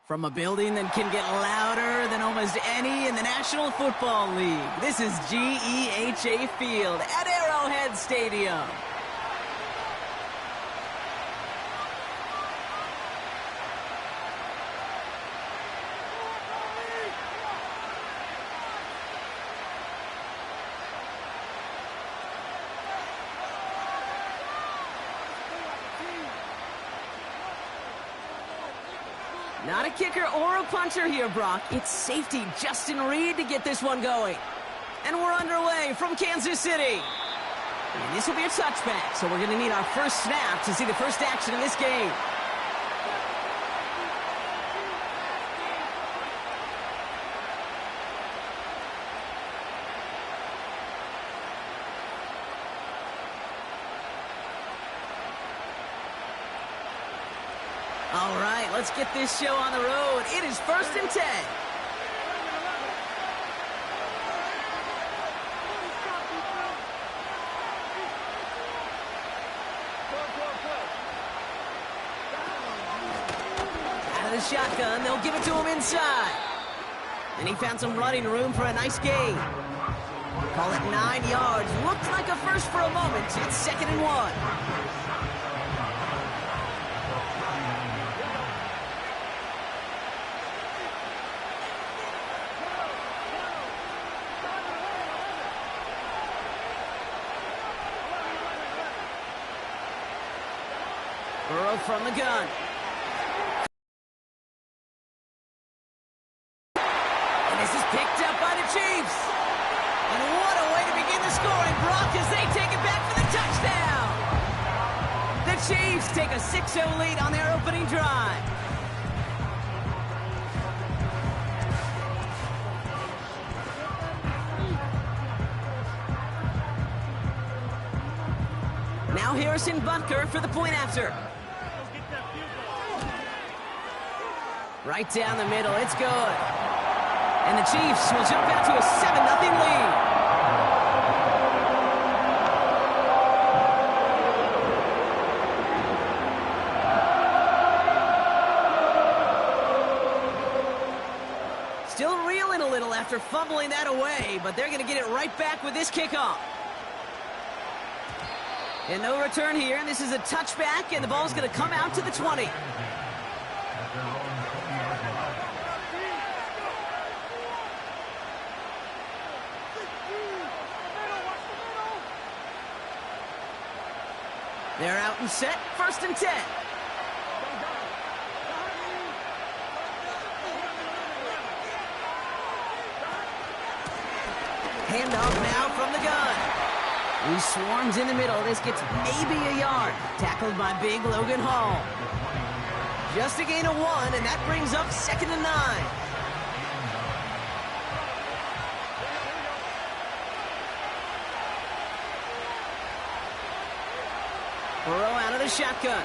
From a building that can get louder than almost any in the National Football League, this is GEHA Field at Arrowhead Stadium. Not a kicker or a puncher here, Brock. It's safety Justin Reed to get this one going. And we're underway from Kansas City. And this will be a touchback, so we're going to need our first snap to see the first action in this game. All right, let's get this show on the road. It is 1st and 10. Out of the shotgun, they'll give it to him inside. And he found some running room for a nice gain. Call it 9 yards. Looked like a first for a moment. It's 2nd and 1. Burrow from the gun. And this is picked up by the Chiefs. And what a way to begin the scoring, Brock, as they take it back for the touchdown. The Chiefs take a 6-0 lead on their opening drive. Now Harrison Butker for the point after. Right down the middle, it's good. And the Chiefs will jump out to a 7-0 lead. Still reeling a little after fumbling that away, but they're going to get it right back with this kickoff. And no return here. This is a touchback, and the ball's going to come out to the 20. They're out and set. 1st and 10. Handoff now from the gun. He swarms in the middle. This gets maybe a yard. Tackled by big Logan Hall. Just a gain of 1, and that brings up 2nd and 9. Burrow out of the shotgun.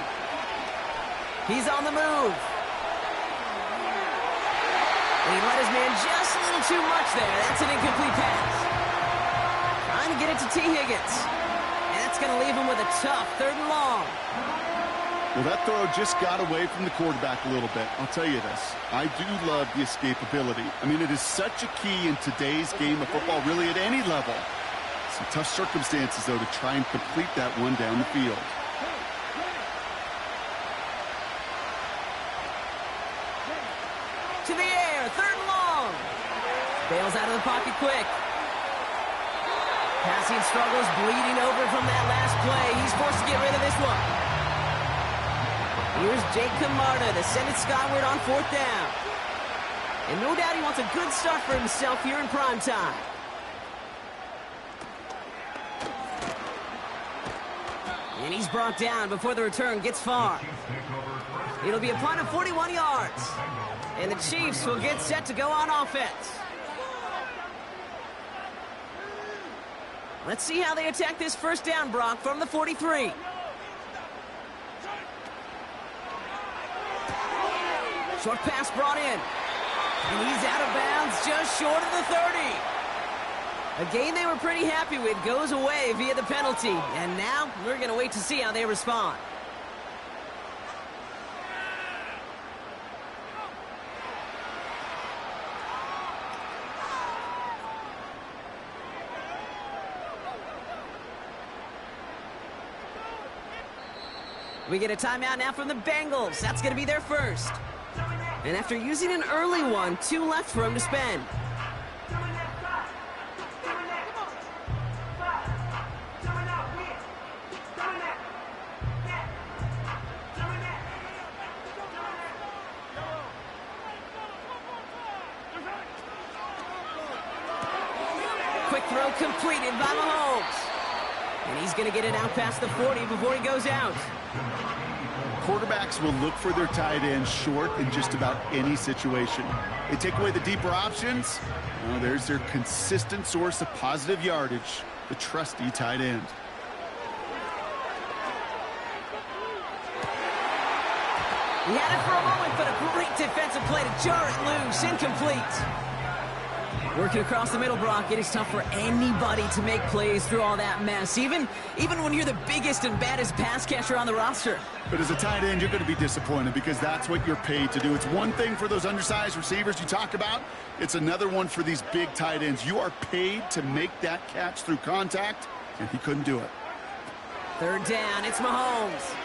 He's on the move. And he let his man just a little too much there. That's an incomplete pass. Trying to get it to T. Higgins. And that's going to leave him with a tough 3rd and long. Well, that throw just got away from the quarterback a little bit. I'll tell you this. I do love the escapability. I mean, it is such a key in today's game of football, really at any level. Some tough circumstances, though, to try and complete that one down the field. To the air, 3rd and long. Bails out of the pocket quick. Passing struggles, bleeding over from that last play. He's forced to get rid of this one. Here's Jake Camarda to send it skyward on 4th down. And no doubt he wants a good start for himself here in prime time. And he's brought down before the return gets far. It'll be a punt of 41 yards. And the Chiefs will get set to go on offense. Let's see how they attack this 1st down, Brock, from the 43. Short pass brought in. And he's out of bounds just short of the 30. A game they were pretty happy with goes away via the penalty. And now we're going to wait to see how they respond. We get a timeout now from the Bengals. That's going to be their first. And after using an early one, 2 left for him to spend. Quick throw completed by Mahomes. And he's going to get it out past the 40 before he goes out. Quarterbacks will look for their tight end short in just about any situation. They take away the deeper options. Well, there's their consistent source of positive yardage, the trusty tight end. He had it for a moment, but a great defensive play to jar it loose. Incomplete. Working across the middle, Brock, it is tough for anybody to make plays through all that mess, even when you're the biggest and baddest pass catcher on the roster. But as a tight end, you're going to be disappointed because that's what you're paid to do. It's one thing for those undersized receivers you talk about. It's another one for these big tight ends. You are paid to make that catch through contact, and he couldn't do it. Third down, it's Mahomes.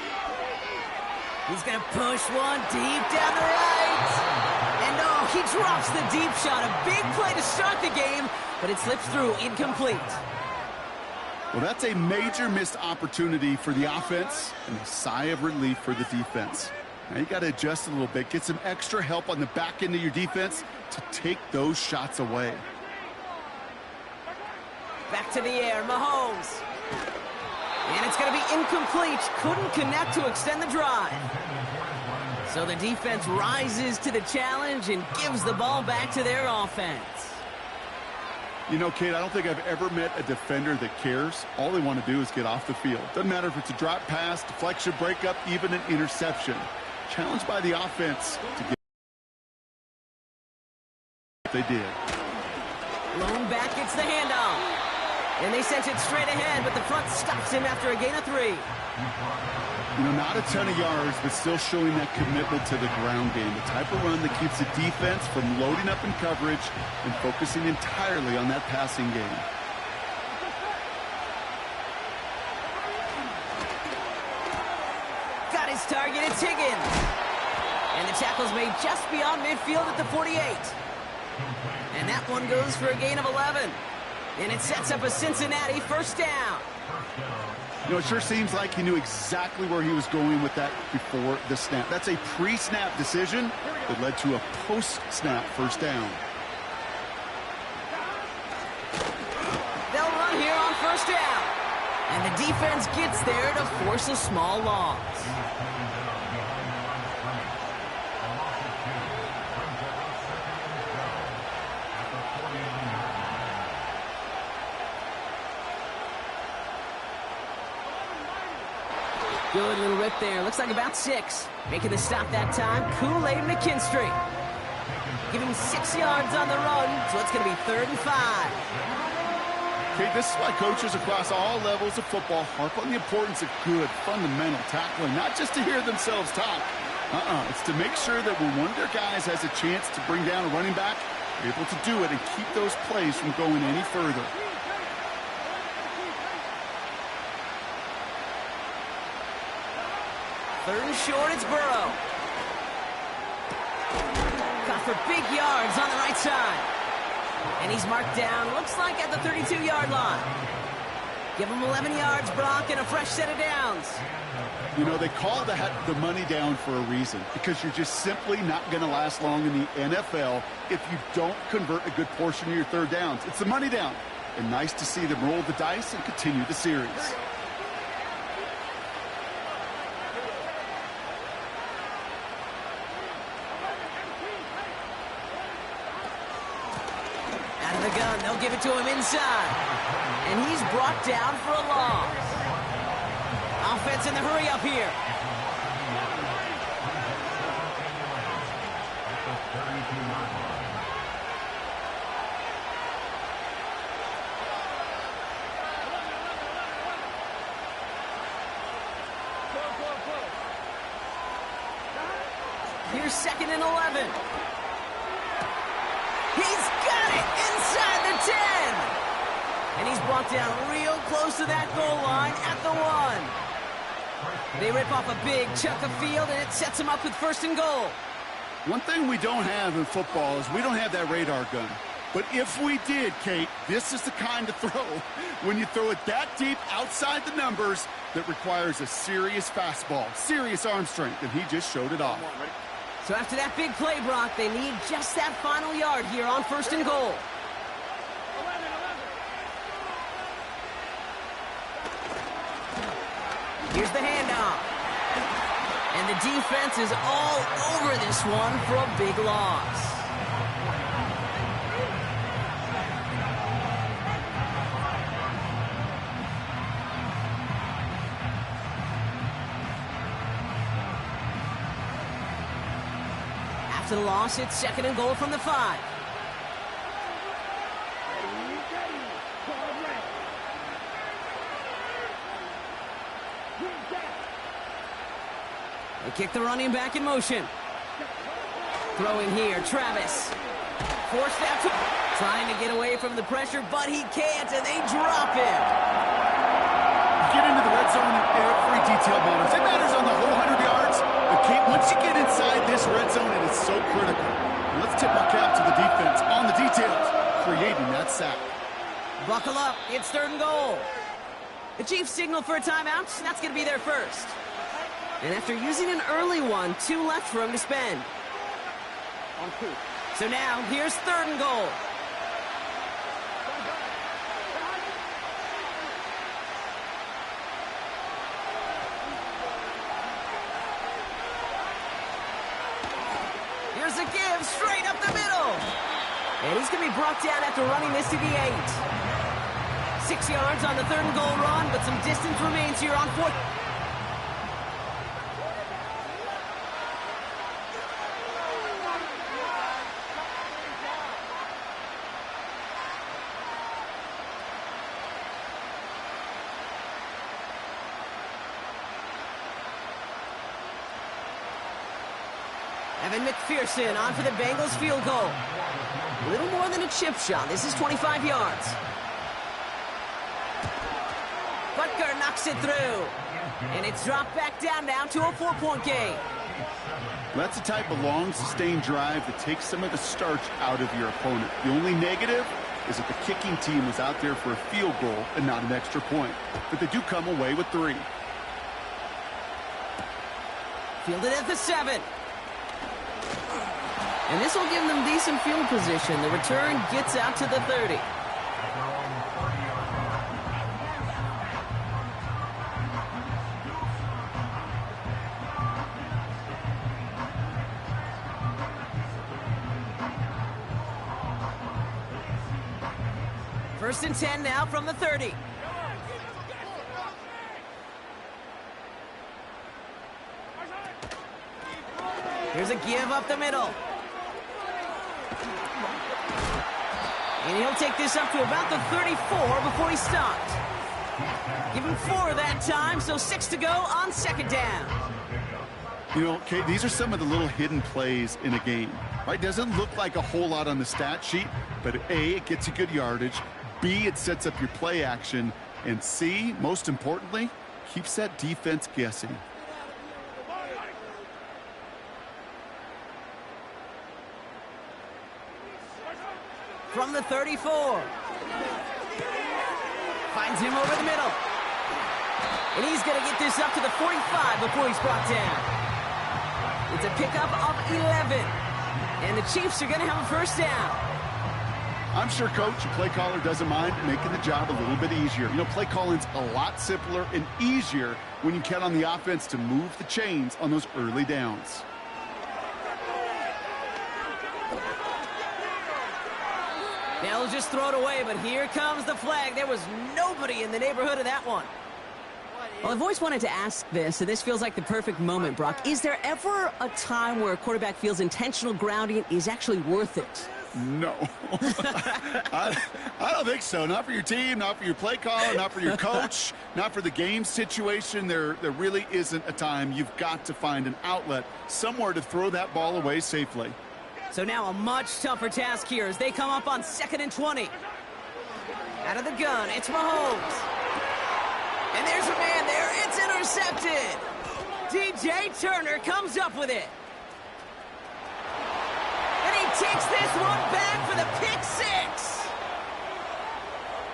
He's going to push one deep down the right. And oh, he drops the deep shot. A big play to start the game, but it slips through incomplete. Well, that's a major missed opportunity for the offense and a sigh of relief for the defense. Now you got to adjust a little bit, get some extra help on the back end of your defense to take those shots away. Back to the air, Mahomes. And it's going to be incomplete. Couldn't connect to extend the drive. So the defense rises to the challenge and gives the ball back to their offense. You know, Kate, I don't think I've ever met a defender that cares. All they want to do is get off the field. Doesn't matter if it's a drop pass, deflection, breakup, even an interception. Challenged by the offense to get what they did. Lone back gets the handoff. And they sent it straight ahead, but the front stops him after a gain of 3. You know, not a ton of yards, but still showing that commitment to the ground game. The type of run that keeps the defense from loading up in coverage and focusing entirely on that passing game. Got his target, it's Higgins. And the tackle's made just beyond midfield at the 48. And that one goes for a gain of 11. And it sets up a Cincinnati first down. You know, it sure seems like he knew exactly where he was going with that before the snap. That's a pre-snap decision that led to a post-snap first down. They'll run here on first down. And the defense gets there to force a small loss. Good little rip there. Looks like about 6. Making the stop that time, Kool-Aid McKinstry. Give him 6 yards on the run, so it's going to be 3rd and 5. Okay, this is why coaches across all levels of football harp on the importance of good, fundamental tackling, not just to hear themselves talk. It's to make sure that when one of their guys has a chance to bring down a running back, they're able to do it and keep those plays from going any further. Third and short, it's Burrow. Caught for big yards on the right side. And he's marked down, looks like at the 32-yard line. Give him 11 yards, Brock, and a fresh set of downs. You know, they call the money down for a reason, because you're just simply not going to last long in the NFL if you don't convert a good portion of your third downs. It's the money down. And nice to see them roll the dice and continue the series. Gun. They'll give it to him inside. And he's brought down for a loss. Offense in the hurry up here. Here's 2nd and 11. He's got it inside the 10. And he's brought down real close to that goal line at the 1. They rip off a big chunk of field, and it sets them up with 1st and goal. One thing we don't have in football is we don't have that radar gun. But if we did, Kate, this is the kind of throw, when you throw it that deep outside the numbers, that requires a serious fastball, serious arm strength, and he just showed it off. So after that big play, Brock, they need just that final yard here on 1st and goal. Here's the handoff. And the defense is all over this one for a big loss. After the loss, it's 2nd and goal from the 5. They kick the running back in motion. Throwing here, Travis. Forced out to... Trying to get away from the pressure, but he can't, and they drop him. Get into the red zone, and every detail matters. It matters on the whole 100 yards. But Kate, once you get inside this red zone, it is so critical. And let's tip our cap to the defense on the details, creating that sack. Buckle up. It's 3rd and goal. The Chiefs signal for a timeout. That's going to be their first. And after using an early one, 2 left for him to spend. So now, here's 3rd and goal. Here's a give straight up the middle. And he's going to be brought down after running this to the 8. 6 yards on the 3rd and goal run, but some distance remains here on 4th. Evan McPherson on for the Bengals field goal. A little more than a chip shot. This is 25 yards. Butker knocks it through. And it's dropped back down now to a 4-point game. That's the type of long, sustained drive that takes some of the starch out of your opponent. The only negative is that the kicking team was out there for a field goal and not an extra point. But they do come away with 3. Fielded at the 7. And this will give them decent field position. The return gets out to the 30. First and 10 now from the 30. Here's a give up the middle. And he'll take this up to about the 34 before he stopped. Give him 4 that time, so 6 to go on 2nd down. You know, Kate, these are some of the little hidden plays in a game, right? Doesn't look like a whole lot on the stat sheet, but A, it gets you good yardage. B, it sets up your play action. And C, most importantly, keeps that defense guessing. From the 34. Finds him over the middle. And he's going to get this up to the 45 before he's brought down. It's a pickup of 11. And the Chiefs are going to have a first down. I'm sure, Coach, your play caller doesn't mind making the job a little bit easier. You know, play calling's a lot simpler and easier when you count on the offense to move the chains on those early downs. Now they'll just throw it away, but here comes the flag. There was nobody in the neighborhood of that one. Well, I've always wanted to ask this, and this feels like the perfect moment, Brock. Is there ever a time where a quarterback feels intentional grounding is actually worth it? No. I don't think so. Not for your team, not for your play caller, not for your coach, not for the game situation. There really isn't a time. You've got to find an outlet, somewhere to throw that ball away safely. So now a much tougher task here as they come up on 2nd and 20. Out of the gun, it's Mahomes. And there's a man there. It's intercepted. intercepted. DJ Turner comes up with it. And he takes this one back for the pick six.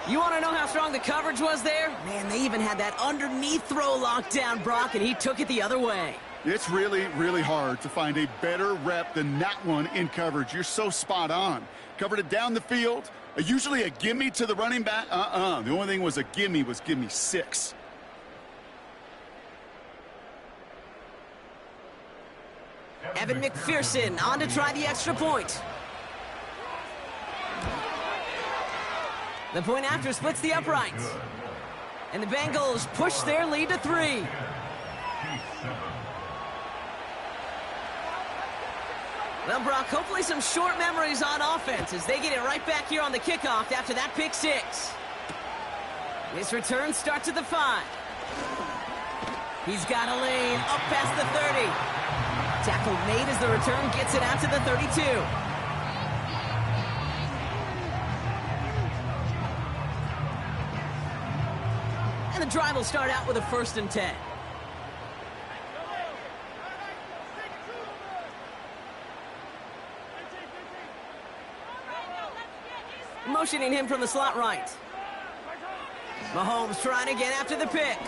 You want to know how strong the coverage was there? Man, they even had that underneath throw locked down, Brock, and he took it the other way. It's really, really hard to find a better rep than that one in coverage. You're so spot on. Covered it down the field. Usually a gimme to the running back. The only thing was a gimme was give me 6. Evan McPherson on to try the extra point. The point after splits the uprights. And the Bengals push their lead to 3. Well, Brock, hopefully some short memories on offense as they get it right back here on the kickoff after that pick six. This return starts at the 5. He's got a lane up past the 30. Tackle made as the return gets it out to the 32. And the drive will start out with a 1st and 10. Motioning him from the slot right. Mahomes trying again after the pick.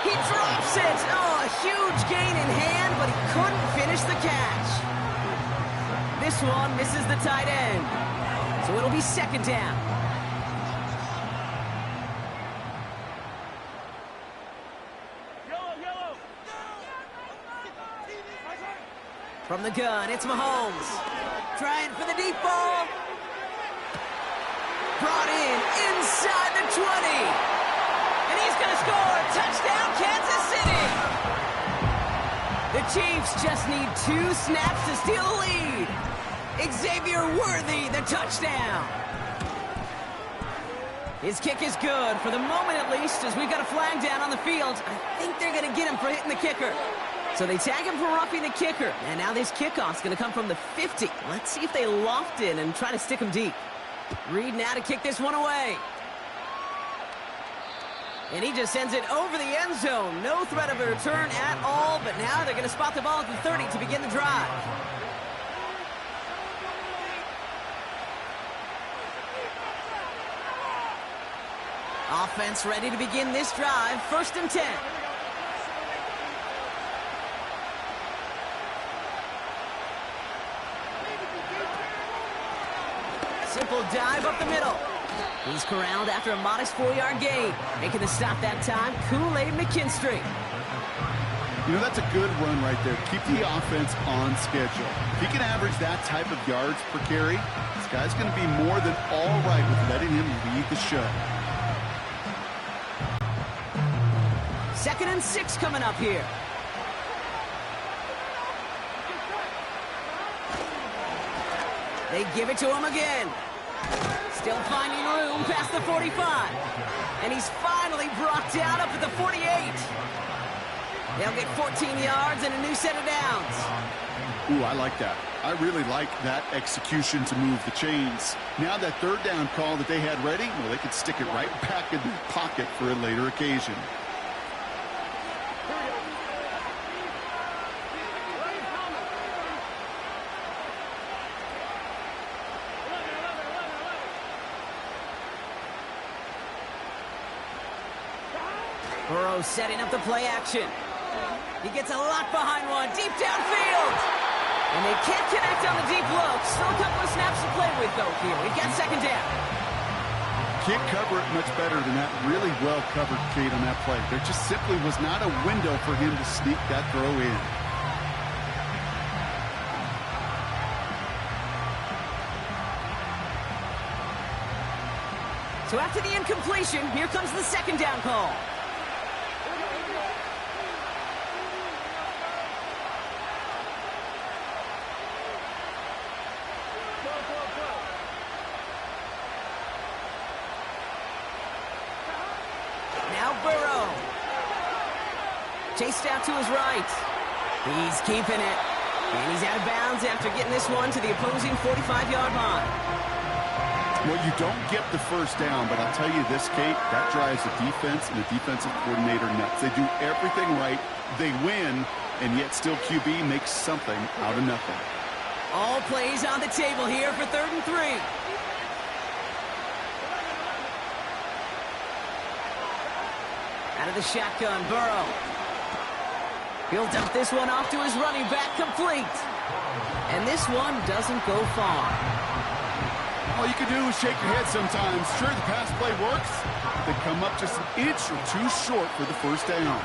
He drops it. Oh, a huge gain in hand, but he couldn't finish the catch. This one misses the tight end. So it'll be 2nd down. From the gun, it's Mahomes. Trying for the deep ball. Brought in inside the 20. And he's going to score. Touchdown, Kansas City. The Chiefs just need 2 snaps to steal the lead. Xavier Worthy, the touchdown. His kick is good, for the moment at least, as we've got a flag down on the field. I think they're going to get him for hitting the kicker. So they tag him for roughing the kicker. And now this kickoff's going to come from the 50. Let's see if they loft in and try to stick him deep. Reed now to kick this one away. And he just sends it over the end zone. No threat of a return at all, but now they're going to spot the ball at the 30 to begin the drive. Offense ready to begin this drive. 1st and 10. Simple dive up the middle. He's corralled after a modest 4-yard gain. Making the stop that time, Kool-Aid McKinstry. You know, that's a good run right there. Keep the offense on schedule. If he can average that type of yards per carry, this guy's going to be more than all right with letting him lead the show. 2nd and 6 coming up here. They give it to him again. Still finding room past the 45. And he's finally brought down up at the 48. They'll get 14 yards and a new set of downs. Ooh, I like that. I really like that execution to move the chains. Now that 3rd down call that they had ready, well, they could stick it right back in their pocket for a later occasion. Burrow setting up the play action. He gets a lot behind one, deep downfield. And they can't connect on the deep look. Still a couple of snaps to play with, though, here. We've got 2nd down. Can't cover it much better than that really well-covered Kate on that play. There just simply was not a window for him to sneak that throw in. So after the incompletion, here comes the 2nd down call. Burrow. Chased out to his right. He's keeping it. And he's out of bounds after getting this one to the opposing 45-yard line. Well, you don't get the first down, but I'll tell you this, Kate, that drives the defense and the defensive coordinator nuts. They do everything right, they win, and yet still QB makes something out of nothing. All plays on the table here for 3rd and 3. Out of the shotgun, Burrow. He'll dump this one off to his running back, complete. And this one doesn't go far. All you can do is shake your head sometimes. Sure, the pass play works. They come up just an inch or two short for the first down.